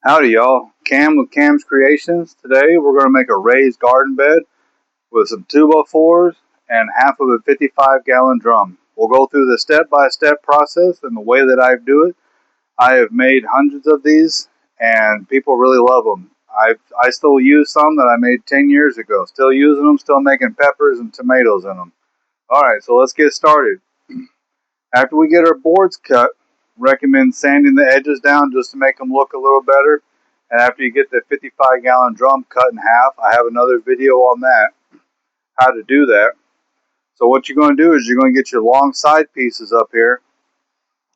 Howdy y'all, Cam with Cam's Creations. Today we're going to make a raised garden bed with some 2x4s and half of a 55-gallon drum. We'll go through the step-by-step process and the way that I do it. I have made hundreds of these and people really love them. I still use some that I made 10 years ago. Still using them, still making peppers and tomatoes in them. Alright, so let's get started. After we get our boards cut, recommend sanding the edges down just to make them look a little better. And after you get the 55-gallon drum cut in half, I have another video on that, how to do that. So what you're going to do is you're going to get your long side pieces up here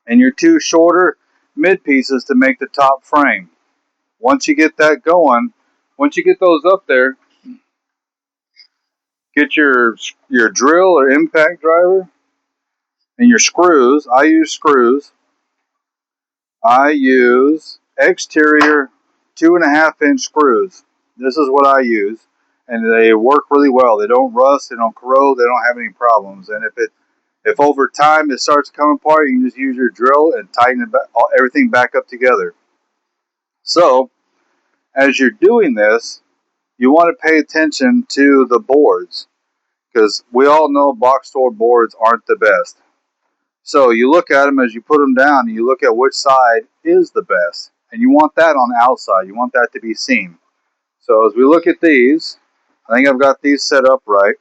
and your two shorter mid pieces to make the top frame. Once you get that going, once you get those up there, get your drill or impact driver and your screws. I use screws. I use exterior 2.5-inch screws. This is what I use, and they work really well. They don't rust, they don't corrode, they don't have any problems. And if over time it starts to come apart, you can just use your drill and tighten it back, everything back up together. So, as you're doing this, you want to pay attention to the boards, because we all know box store boards aren't the best. So you look at them as you put them down, and you look at which side is the best. And you want that on the outside. You want that to be seen. So as we look at these, I think I've got these set up right.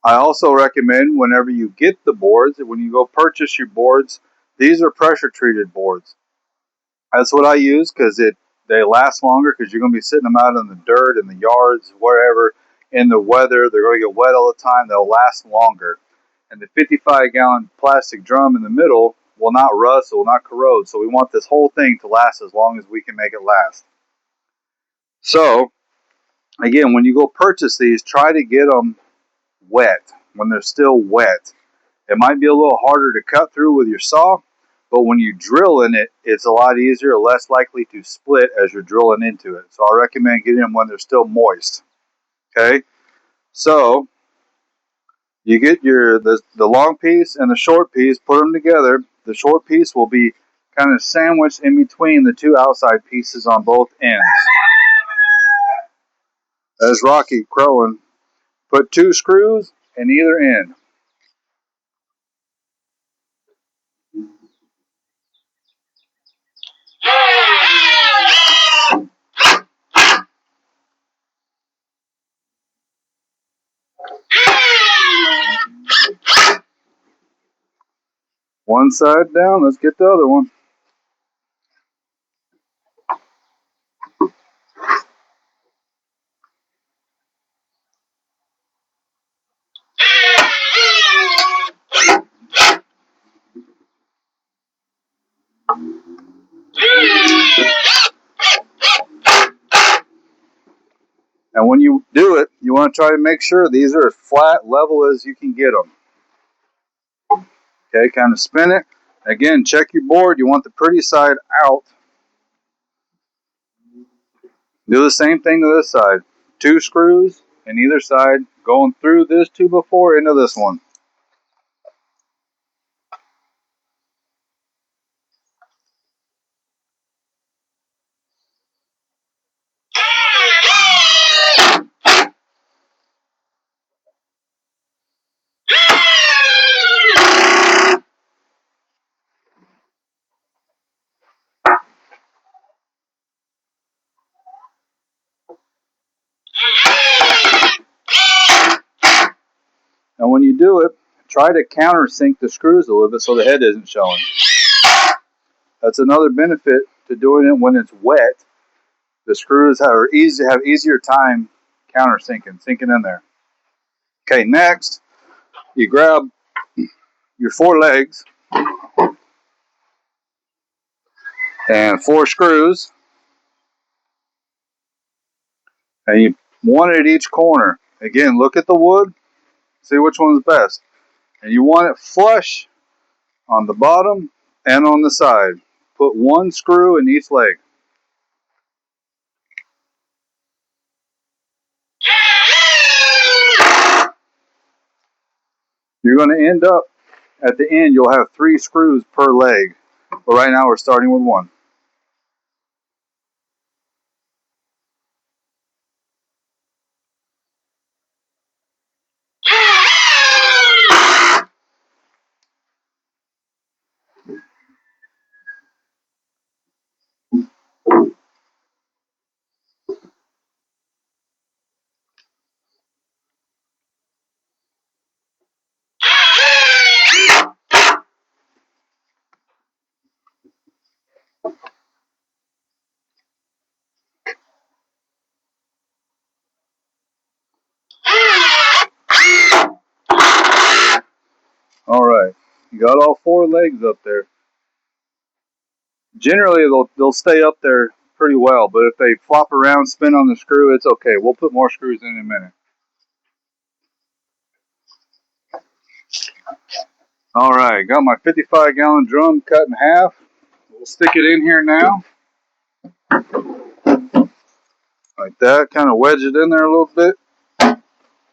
I also recommend whenever you get the boards, when you go purchase your boards, these are pressure treated boards. That's what I use because they last longer, because you're going to be sitting them out in the dirt, in the yards, wherever, in the weather. They're going to get wet all the time. They'll last longer. And the 55-gallon plastic drum in the middle will not rust, it will not corrode. So we want this whole thing to last as long as we can make it last. So, again, when you go purchase these, try to get them wet, when they're still wet. It might be a little harder to cut through with your saw, but when you drill in it, it's a lot easier, less likely to split as you're drilling into it. So I recommend getting them when they're still moist. Okay? So, you get the long piece and the short piece, put them together. The short piece will be kind of sandwiched in between the two outside pieces on both ends. As Rocky crowing, put 2 screws in either end. One side down, let's get the other one. And when you do it, you want to try to make sure these are as flat, level as you can get them. Okay, kind of spin it. Again, check your board. You want the pretty side out. Do the same thing to this side. 2 screws in either side, going through this 2x4 into this one. And when you do it, try to countersink the screws a little bit so the head isn't showing. That's another benefit to doing it when it's wet. The screws have easier time sinking in there. Okay, next, you grab your 4 legs and 4 screws, and you one at each corner. Again, look at the wood, see which one's best. And you want it flush on the bottom and on the side. Put 1 screw in each leg. You're going to end up, at the end, you'll have 3 screws per leg. But right now we're starting with one. All right, you got all 4 legs up there. Generally, they'll stay up there pretty well, but if they flop around, spin on the screw, it's okay. We'll put more screws in a minute. All right, got my 55-gallon drum cut in half. We'll stick it in here now. Like that, kind of wedge it in there a little bit.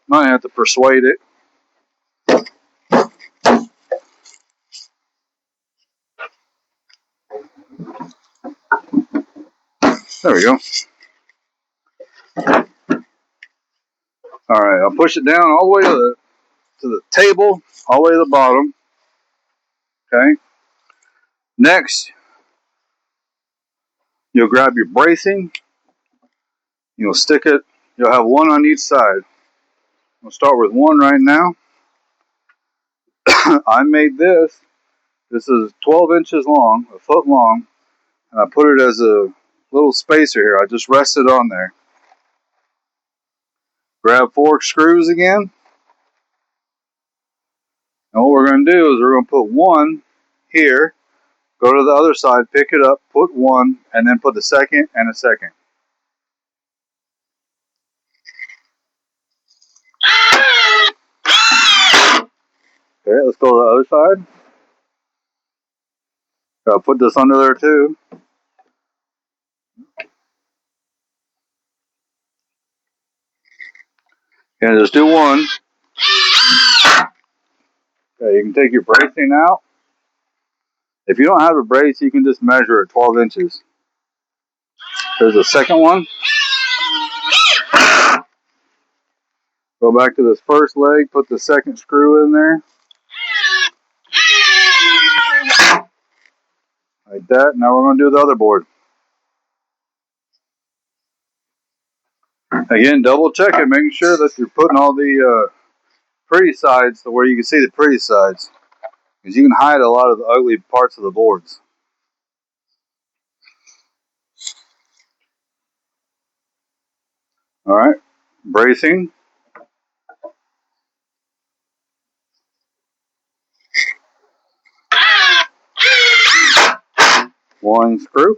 Might have to persuade it. There we go. All right, I'll push it down all the way to the table, all the way to the bottom. Okay. Next, you'll grab your bracing. You'll stick it. You'll have one on each side. We'll start with one right now. I made this. This is 12 inches long, a foot long, and I put it as a little spacer here. I just rest it on there. Grab 4 screws again. And what we're going to do is we're going to put one here, go to the other side, pick it up, put one, and then put the second and a second. Okay, let's go to the other side. I'll put this under there too. And just do one. Okay, you can take your bracing out. If you don't have a brace, you can just measure it 12 inches. There's a second one. Go back to this first leg, put the second screw in there. Like that. Now we're going to do the other board. Again, double check it, making sure that you're putting all the pretty sides to where you can see the pretty sides. Because you can hide a lot of the ugly parts of the boards. Alright, bracing. One screw.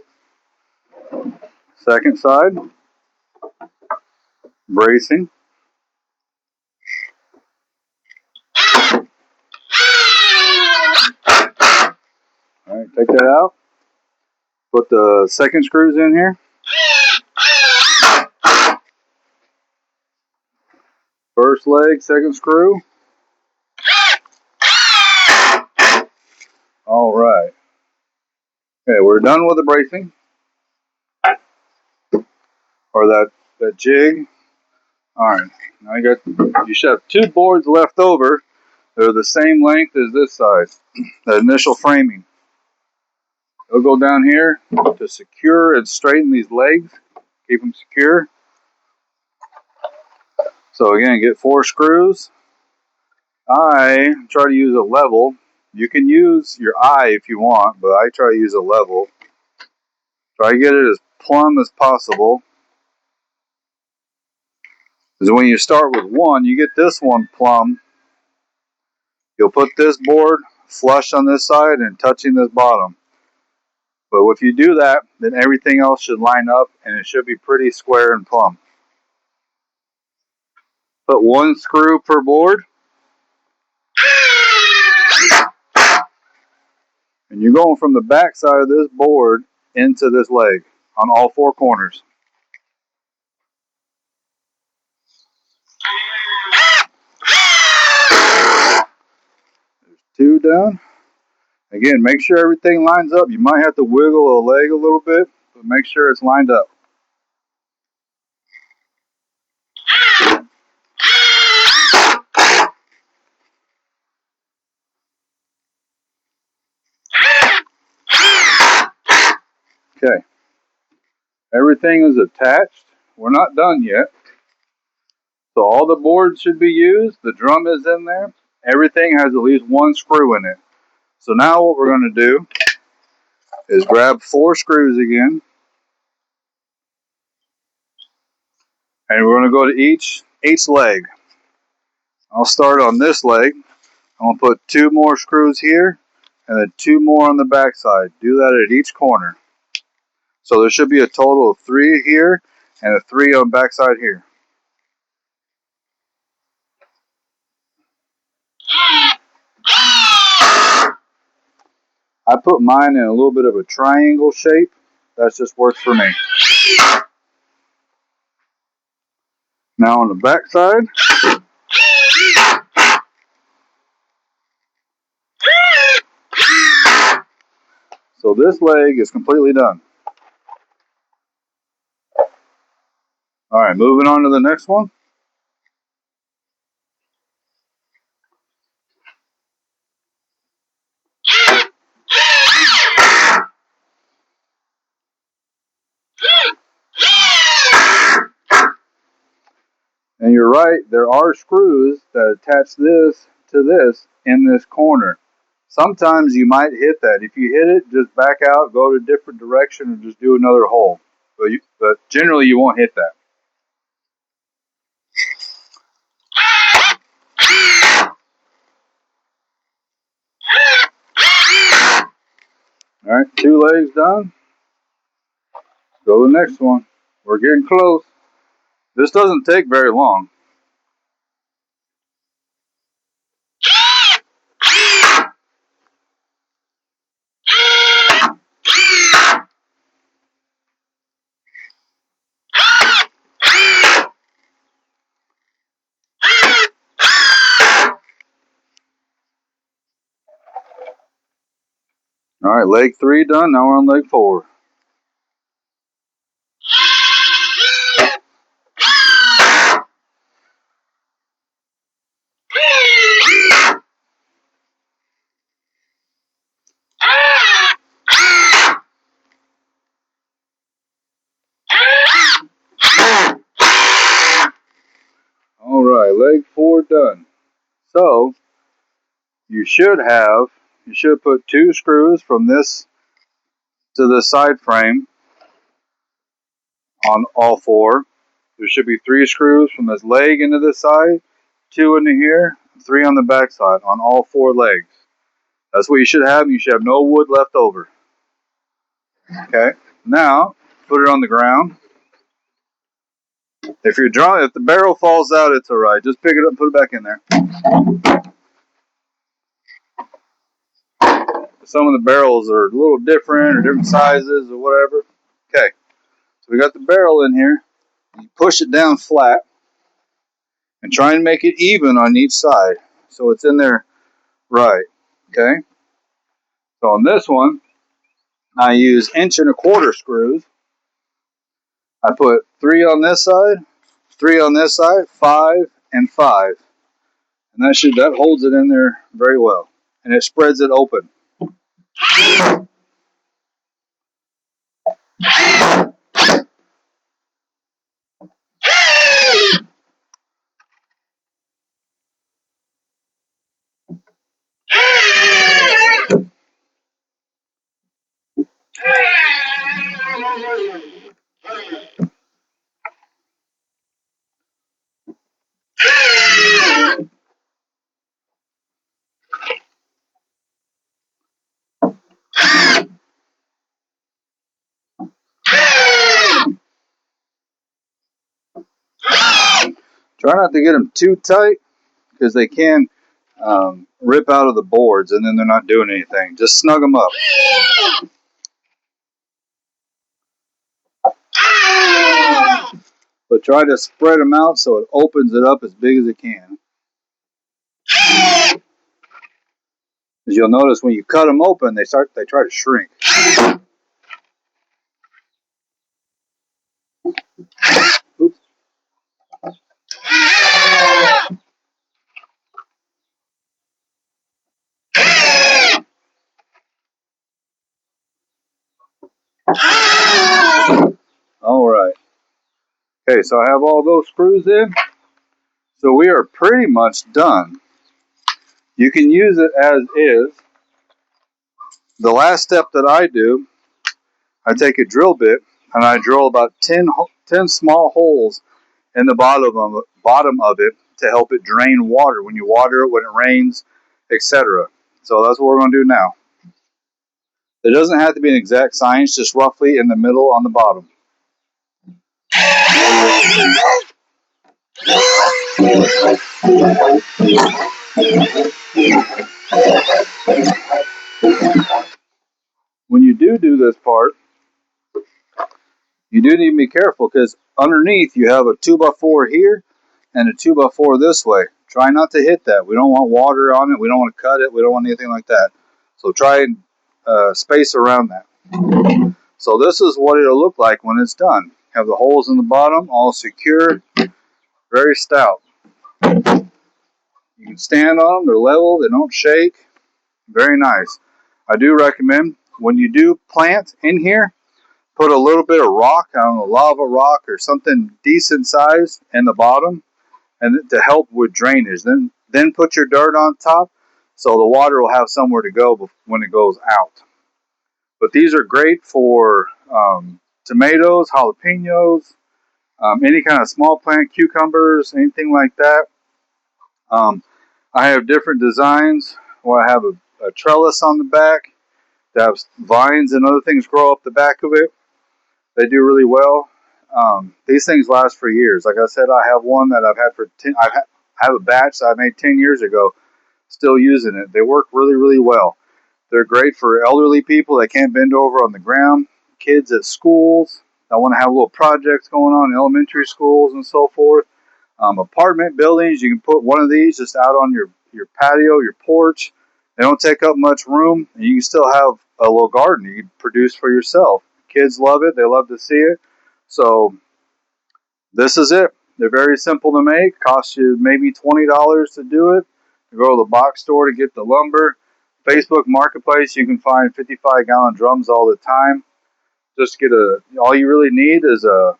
Second side. Bracing. Alright, take that out. Put the second screws in here. First leg, second screw. Alright. Okay, we're done with the bracing. Or that jig. Alright, now you should have 2 boards left over. They're the same length as this side. The initial framing. It'll go down here to secure and straighten these legs. Keep them secure. So again, get 4 screws. I try to use a level. You can use your eye if you want, but I try to use a level. Try to get it as plumb as possible. Because when you start with one, you get this one plumb. You'll put this board flush on this side and touching this bottom. But if you do that, then everything else should line up and it should be pretty square and plumb. Put 1 screw per board. And you're going from the back side of this board into this leg on all 4 corners. There's 2 done. Again, make sure everything lines up. You might have to wiggle a leg a little bit, but make sure it's lined up. Okay, everything is attached. We're not done yet. So all the boards should be used. The drum is in there. Everything has at least one screw in it. So now what we're going to do is grab 4 screws again. And we're going to go to each leg. I'll start on this leg. I'm going to put 2 more screws here and then 2 more on the back side. Do that at each corner. So there should be a total of 3 here and a 3 on the back side here. I put mine in a little bit of a triangle shape. That just works for me. Now on the back side, so this leg is completely done. All right, moving on to the next one. And you're right, there are screws that attach this to this in this corner. Sometimes you might hit that. If you hit it, just back out, go to a different direction, and just do another hole. But generally, you won't hit that. All right, 2 legs done. Go to the next one. We're getting close. This doesn't take very long. All right, leg 3 done. Now we're on leg 4. All right, leg 4 done. So you should put 2 screws from this to the side frame on all 4. There should be 3 screws from this leg into this side, 2 into here, 3 on the back side on all 4 legs. That's what you should have. You should have no wood left over. Okay. Now put it on the ground. If the barrel falls out, it's all right. Just pick it up and put it back in there. Some of the barrels are a little different or different sizes or whatever. Okay. So we got the barrel in here. You push it down flat and try and make it even on each side so it's in there right. Okay. So on this one, I use 1.25" screws. I put 3 on this side, 3 on this side, 5 and 5. And that holds it in there very well. And it spreads it open. Try not to get them too tight because they can rip out of the boards and then they're not doing anything. Just snug them up. But try to spread them out so it opens it up as big as it can. As you'll notice, when you cut them open, they try to shrink. Oops. All right. Okay, so I have all those screws in. So we are pretty much done. You can use it as is. The last step that I do, I take a drill bit and I drill about 10 small holes in the bottom of it to help it drain water when you water it, when it rains, etc. So that's what we're going to do now. It doesn't have to be an exact science, just roughly in the middle on the bottom. When you do this part, you do need to be careful because underneath you have a 2x4 here and a 2x4 this way. Try not to hit that. We don't want water on it. We don't want to cut it. We don't want anything like that. So try and space around that. So this is what it'll look like when it's done. Have the holes in the bottom all secure, very stout. You can stand on them. They're level. They don't shake. Very nice. I do recommend when you do plant in here, put a little bit of rock, I don't know, lava rock or something decent size in the bottom, and to help with drainage. Then put your dirt on top, so the water will have somewhere to go when it goes out. But these are great for tomatoes, jalapenos, any kind of small plant, cucumbers, anything like that. I have different designs where I have a trellis on the back that have vines and other things grow up the back of it. They do really well. These things last for years. Like I said, I have one that I've had for 10. I have a batch that I made 10 years ago, still using it. They work really, really well. They're great for elderly people that can't bend over on the ground, kids at schools that want to have little projects going on in elementary schools and so forth. Apartment buildings, you can put one of these just out on your patio, your porch. They don't take up much room, and you can still have a little garden you can produce for yourself. Kids love it. They love to see it. So this is it. They're very simple to make. Cost you maybe $20 to do it. You go to the box store to get the lumber. Facebook Marketplace, you can find 55-gallon drums all the time. Just get all you really need is a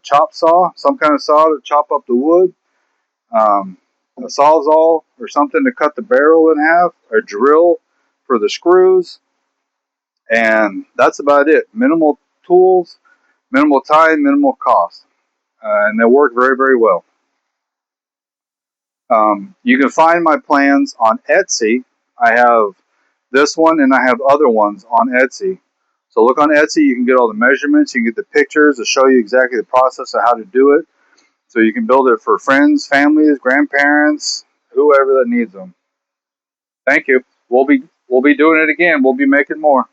chop saw, some kind of saw to chop up the wood, a sawzall or something to cut the barrel in half, a drill for the screws, and that's about it. Minimal tools, minimal time, minimal cost, and they work very, very well. You can find my plans on Etsy. I have this one and I have other ones on Etsy. So look on Etsy, you can get all the measurements, you can get the pictures to show you exactly the process of how to do it. So you can build it for friends, families, grandparents, whoever that needs them. Thank you. We'll be doing it again. We'll be making more.